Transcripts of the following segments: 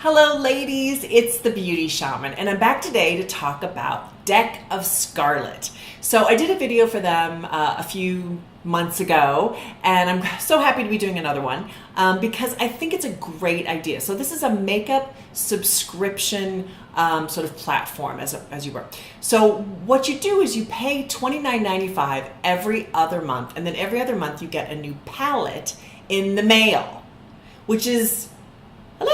Hello ladies, it's the Beauty Shaman and I'm back today to talk about Deck of Scarlet. So I did a video for them a few months ago and I'm so happy to be doing another one because I think it's a great idea. So this is a makeup subscription sort of platform as you were. So what you do is you pay $29.95 every other month, and then every other month you get a new palette in the mail, which is, hello,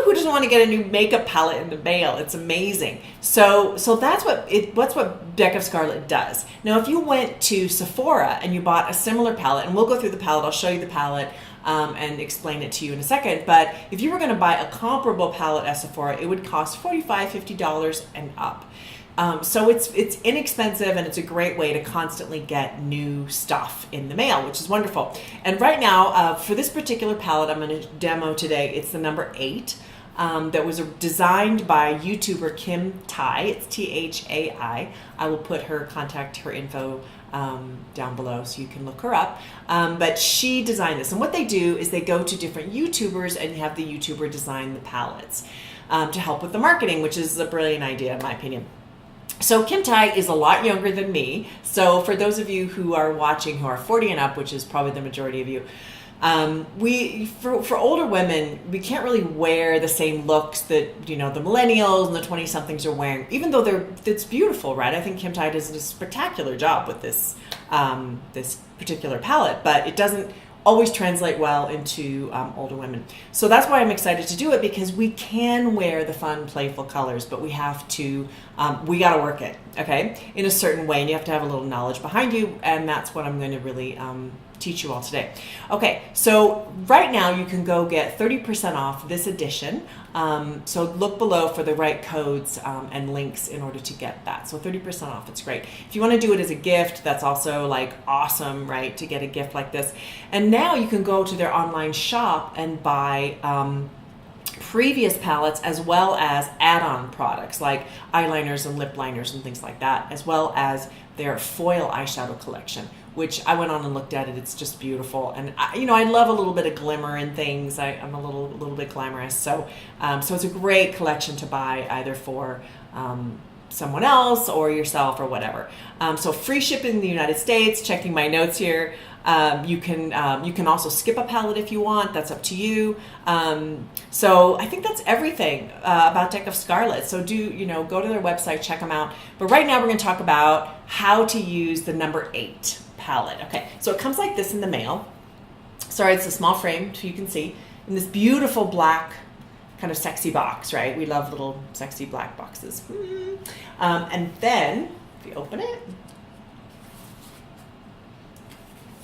who doesn't want to get a new makeup palette in the mail? It's amazing. So that's what Deck of Scarlet does. Now, if you went to Sephora and you bought a similar palette, and we'll go through the palette, I'll show you the palette and explain it to you in a second. But if you were going to buy a comparable palette at Sephora, it would cost $45, $50 and up. So it's inexpensive and it's a great way to constantly get new stuff in the mail, which is wonderful. And right now, for this particular palette I'm going to demo today, it's the number 8 that was designed by YouTuber Kim Tai. It's Thai. I will put her info down below so you can look her up. But she designed this. And what they do is they go to different YouTubers and have the YouTuber design the palettes to help with the marketing, which is a brilliant idea in my opinion. So Kim Tai is a lot younger than me. So for those of you who are watching who are 40 and up, which is probably the majority of you, for older women, we can't really wear the same looks that, the millennials and the 20-somethings are wearing, even though it's beautiful, right? I think Kim Tai does a spectacular job with this particular palette, but it doesn't always translate well into older women. So that's why I'm excited to do it, because we can wear the fun, playful colors, but we have to, we got to work it, okay, in a certain way, and you have to have a little knowledge behind you, and that's what I'm going to really teach you all today. Okay, so right now you can go get 30% off this edition. So look below for the right codes and links in order to get that. So 30% off, it's great. If you want to do it as a gift, that's also like awesome, right? To get a gift like this. And now you can go to their online shop and buy previous palettes as well as add-on products like eyeliners and lip liners and things like that, as well as their foil eyeshadow collection, which I went on and looked at it. It's just beautiful. And I love a little bit of glimmer and things. I'm a little bit glamorous. So it's a great collection to buy either for someone else or yourself or whatever. So free shipping in the United States, checking my notes here. You can also skip a palette if you want. That's up to you. So I think that's everything about Deck of Scarlet. So go to their website, check them out. But right now we're going to talk about how to use the number 8 palette. Okay, so it comes like this in the mail. Sorry, it's a small frame so you can see. In this beautiful black kind of sexy box, right? We love little sexy black boxes. And then if you open it,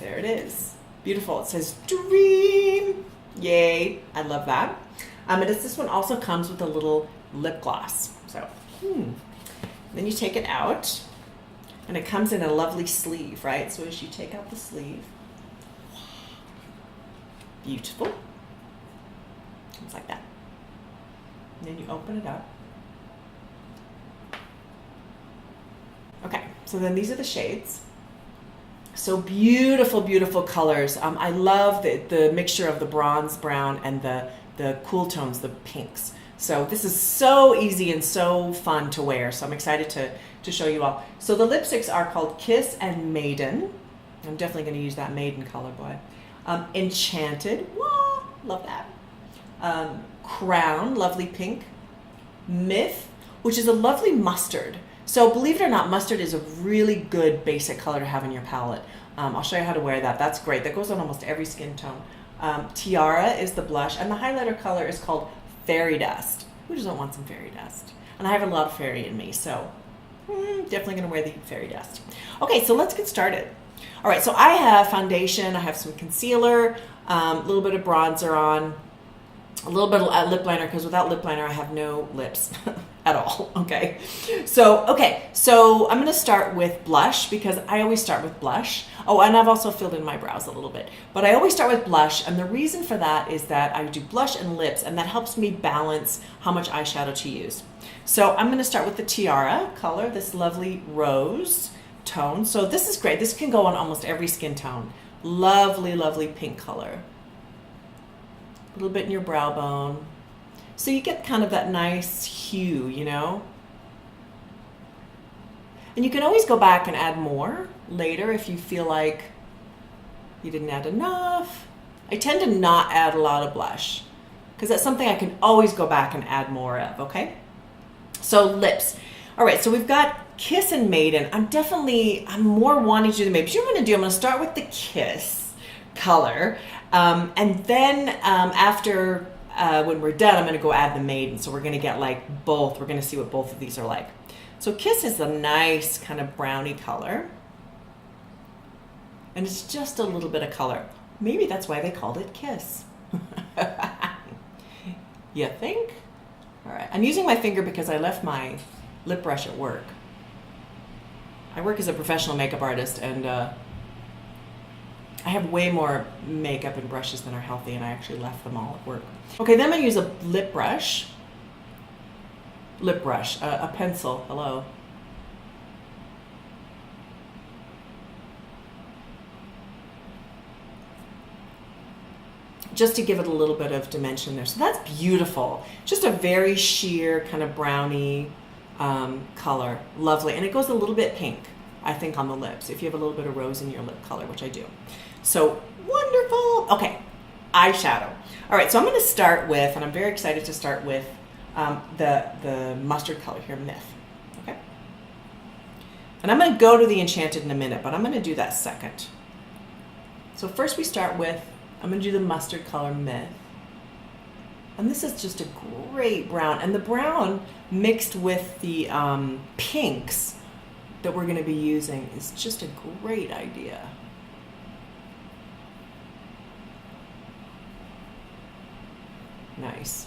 there it is. Beautiful. It says Dream. Yay. I love that. And this one also comes with a little lip gloss. So, then you take it out and it comes in a lovely sleeve, right? So as you take out the sleeve, beautiful. Comes like that. And then you open it up. Okay, so then these are the shades. So beautiful, beautiful colors. I love the mixture of the bronze, brown, and the cool tones, the pinks. So this is so easy and so fun to wear. So I'm excited to show you all. So the lipsticks are called Kiss and Maiden. I'm definitely going to use that Maiden color, boy. Enchanted, wah, love that. Crown, lovely pink. Myth, which is a lovely mustard. So believe it or not, mustard is a really good basic color to have in your palette. I'll show you how to wear that. That's great. That goes on almost every skin tone. Tiara is the blush, and the highlighter color is called Fairy Dust. Who doesn't want some fairy dust? And I have a lot of fairy in me, so definitely going to wear the Fairy Dust. Okay, so let's get started. All right, so I have foundation. I have some concealer, a little bit of bronzer on, a little bit of lip liner, because without lip liner I have no lips at all. Okay, so I'm going to start with blush because I always start with blush. Oh, and I've also filled in my brows a little bit, but I always start with blush, and the reason for that is that I do blush and lips, and that helps me balance how much eyeshadow to use. So I'm going to start with the Tiara color, this lovely rose tone. So this is great. This can go on almost every skin tone. Lovely, lovely pink color. A little bit in your brow bone. So you get kind of that nice hue, you know? And you can always go back and add more later if you feel like you didn't add enough. I tend to not add a lot of blush because that's something I can always go back and add more of, okay? So lips. All right, so we've got Kiss and Maiden. I'm more wanting to do the Maiden. But you know what I'm going to start with the Kiss color. And then after when we're done, I'm going to go add the Maiden. So we're going to get like both. We're going to see what both of these are like. So Kiss is a nice kind of browny color. And it's just a little bit of color. Maybe that's why they called it Kiss. You think? All right, I'm using my finger because I left my lip brush at work. I work as a professional makeup artist, and I have way more makeup and brushes than are healthy, and I actually left them all at work. Okay, then I'm gonna use a lip brush, a pencil, hello. Just to give it a little bit of dimension there. So that's beautiful. Just a very sheer kind of browny color. Lovely. And it goes a little bit pink, I think, on the lips, if you have a little bit of rose in your lip color, which I do. So wonderful. Okay, eyeshadow. All right, so I'm going to start with, and I'm very excited to start with the mustard color here, Myth. Okay. And I'm going to go to the Enchanted in a minute, but I'm going to do that second. So first we start with, I'm going to do the mustard color Myth. And this is just a great brown. And the brown mixed with the pinks that we're going to be using is just a great idea. Nice.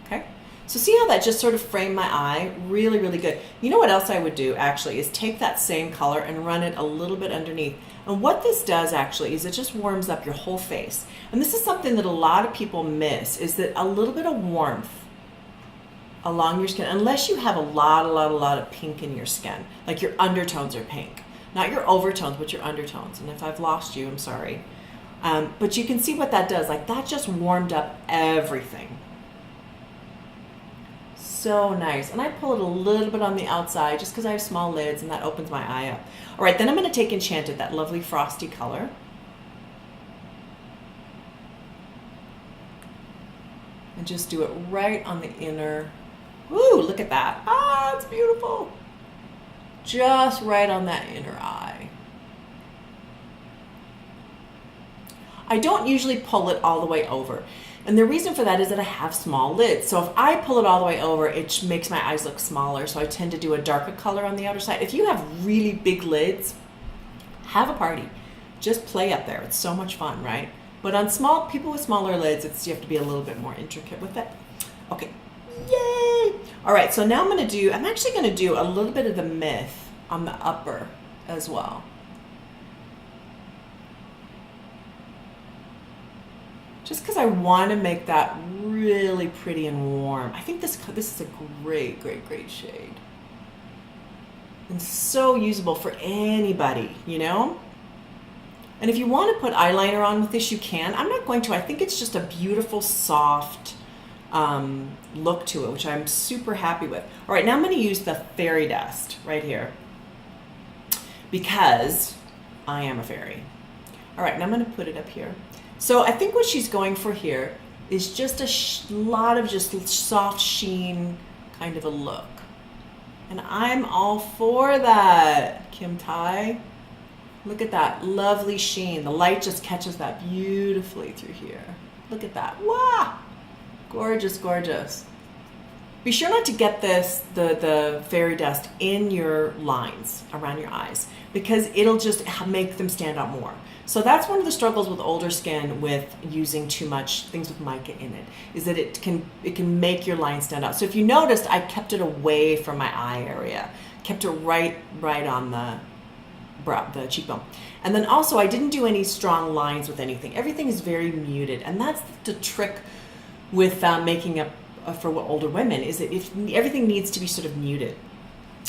Okay. So see how that just sort of framed my eye? Really, really good. You know what else I would do actually is take that same color and run it a little bit underneath. And what this does actually is it just warms up your whole face. And this is something that a lot of people miss, is that a little bit of warmth along your skin, unless you have a lot of pink in your skin, like your undertones are pink. Not your overtones, but your undertones. And if I've lost you, I'm sorry. But you can see what that does. Like that just warmed up everything. So nice. And I pull it a little bit on the outside just because I have small lids and that opens my eye up. All right, then I'm going to take Enchanted, that lovely frosty color. And just do it right on the inner. Ooh, look at that. Ah, it's beautiful. Just right on that inner eye. I don't usually pull it all the way over. And the reason for that is that I have small lids. So if I pull it all the way over, it makes my eyes look smaller. So I tend to do a darker color on the outer side. If you have really big lids, have a party. Just play up there. It's so much fun, right? But on small people with smaller lids, you have to be a little bit more intricate with it. Okay, yay! All right, so now I'm actually gonna do a little bit of the Myth on the upper as well. Just because I want to make that really pretty and warm. I think this is a great shade. And so usable for anybody, you know? And if you want to put eyeliner on with this, you can. I'm not going to. I think it's just a beautiful, soft look to it, which I'm super happy with. All right, now I'm going to use the fairy dust right here because I am a fairy. All right, now I'm going to put it up here. So I think what she's going for here is just a lot of just soft sheen kind of a look. And I'm all for that, Kim Tai. Look at that lovely sheen. The light just catches that beautifully through here. Look at that. Wow! Gorgeous, gorgeous. Be sure not to get the fairy dust in your lines around your eyes because it'll just make them stand out more. So that's one of the struggles with older skin with using too much things with mica in it, is that it can make your lines stand out. So if you noticed, I kept it away from my eye area, kept it right on the cheekbone. And then also I didn't do any strong lines with anything. Everything is very muted, and that's the trick with making up for older women, is that if everything needs to be sort of muted.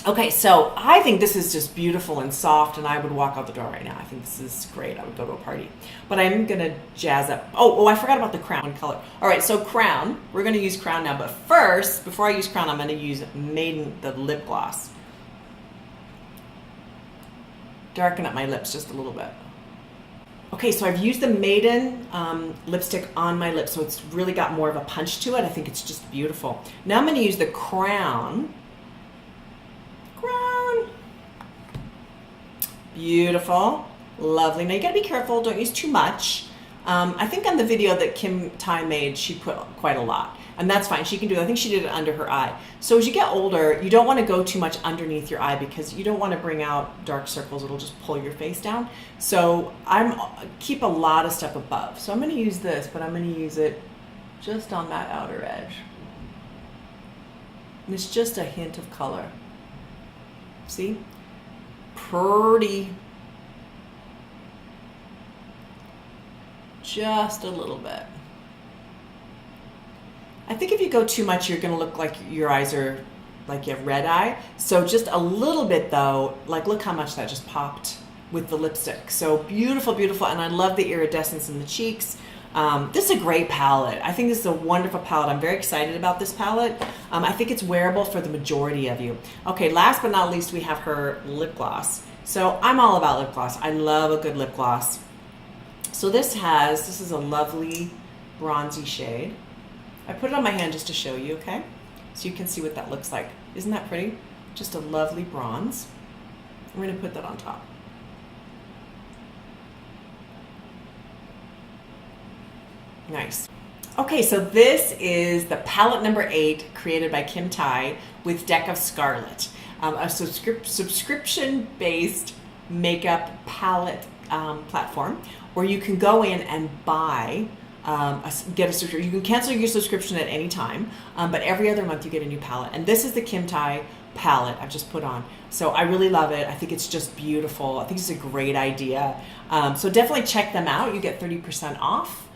Okay, so I think this is just beautiful and soft, and I would walk out the door right now. I think this is great. I would go to a party. But I'm going to jazz up. Oh, I forgot about the crown color. All right, so crown. We're going to use crown now. But first, before I use crown, I'm going to use Maiden, the lip gloss. Darken up my lips just a little bit. Okay, so I've used the Maiden lipstick on my lips, so it's really got more of a punch to it. I think it's just beautiful. Now I'm going to use the crown. Beautiful, lovely. Now you gotta be careful, don't use too much. I think on the video that Kim Tai made, she put quite a lot, and that's fine. She can do it. I think she did it under her eye. So as you get older, you don't want to go too much underneath your eye because you don't want to bring out dark circles. It'll just pull your face down. So keep a lot of stuff above. So I'm going to use this, but I'm going to use it just on that outer edge. And it's just a hint of color. See? Pretty. Just a little bit. I think if you go too much, you're going to look like your eyes are like you have red eye. So just a little bit though, like look how much that just popped with the lipstick. So beautiful, beautiful. And I love the iridescence in the cheeks. This is a great palette. I think this is a wonderful palette. I'm very excited about this palette. I think it's wearable for the majority of you. Okay, last but not least, we have her lip gloss. So I'm all about lip gloss. I love a good lip gloss. So this is a lovely bronzy shade. I put it on my hand just to show you, okay? So you can see what that looks like. Isn't that pretty? Just a lovely bronze. I'm going to put that on top. Nice. Okay, so this is the palette number 8 created by Kim Tai with Deck of Scarlet, a subscription-based makeup palette platform where you can go in and buy, get a subscription. You can cancel your subscription at any time, but every other month you get a new palette. And this is the Kim Tai palette I've just put on. So I really love it. I think it's just beautiful. I think it's a great idea. So definitely check them out. You get 30% off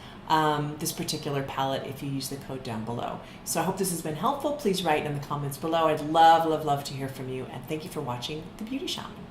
this particular palette if you use the code down below. So I hope this has been helpful. Please write in the comments below. I'd love, love, love to hear from you. And thank you for watching The Beauty Shaman.